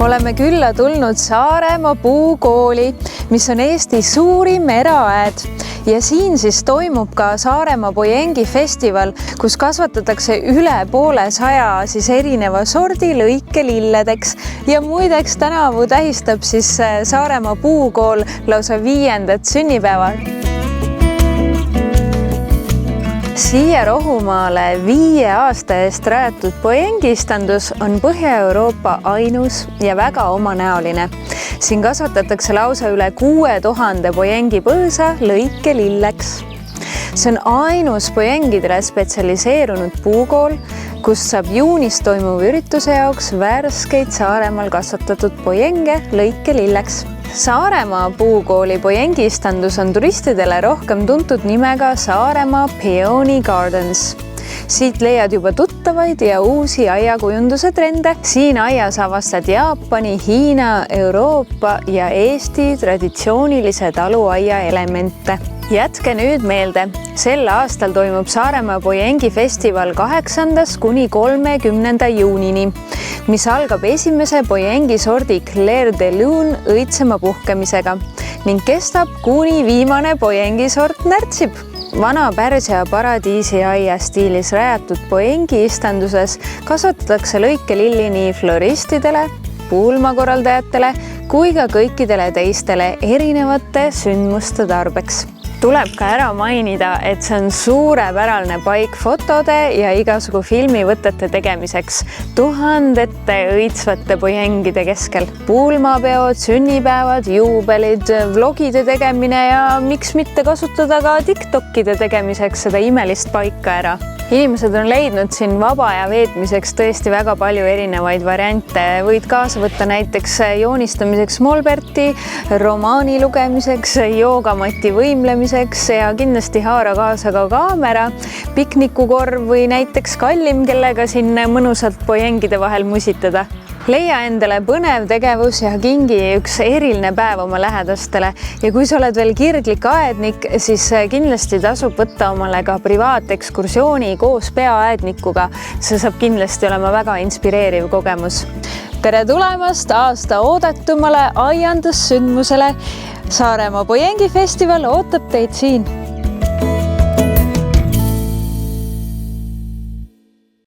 Oleme külla tulnud Saaremaa puukooli, mis on Eesti suurim eraaed ja siin siis toimub ka Saaremaa Pojengi festival, kus kasvatatakse üle 100 erineva sordi lõikelilledeks ja muideks tänavu tähistab siis Saaremaa puukool lausa 5. sünnipäeva. Siia Rohumaale 5 aasta eest rajatud Pojengi-istandus on Põhja-Euroopa ainus ja väga omanäoline. Siin kasvatatakse lausa üle 6000 Pojengi põõsa lõikelilleks. See on ainus Pojengidele spetsialiseerunud puukool, kus saab juunis toimuva ürituse jaoks värskeid Saaremaal kasvatatud Pojenge lõikelilleks. Saaremaa puukooli Pojengi-istandus on turistidele rohkem tuntud nimega Saaremaa Peony Gardens. Siit leiad juba tuttavaid ja uusi aiakujunduse trende. Siin aias avastad Jaapani, Hiina, Euroopa ja Eesti traditsioonilise taluaia elemente. Jätke nüüd meelde, sel aastal toimub Saaremaa Pojengi festival 8. kuni 30. juunini, mis algab esimese Pojengi sordi Clair de Lune õitsema puhkemisega ning kestab kuni viimane Pojengi sort närtsib. Vana Pärsia paradiisi aia stiilis rajatud Pojengi-istanduses kasvatatakse lõikelilli nii floristidele, puulmakorraldajatele kui ka kõikidele teistele erinevate sündmuste tarbeks. Tuleb ka ära mainida, et see on suurepärane paik fotode ja igasugu filmivõtete tegemiseks tuhandete õitsvate Pojengide keskel. Puulmapeod, sünnipäevad, juubelid, vlogide tegemine ja miks mitte kasutada ka TikTokide tegemiseks seda imelist paika ära. Inimesed on leidnud siin vaba aja veetmiseks tõesti väga palju erinevaid variante. Võid kaasa võtta näiteks joonistamiseks molberti, romaani lugemiseks, joogamati võimlemiseks ja kindlasti haara kaasa ka kaamera, piknikukorv või näiteks kallim, kellega siin mõnusalt Pojengide vahel musitada. Leia endale põnev tegevus ja kingi üks eriline päev oma lähedastele ja kui sa oled veel kirglik aednik, siis kindlasti tasub võtta omale ka privaatekskursiooni koos peaaednikuga. See saab kindlasti olema väga inspireeriv kogemus. Tere tulemast aasta oodatumale aiandussündmusele. Saaremaa Pojengi festival ootab teid siin.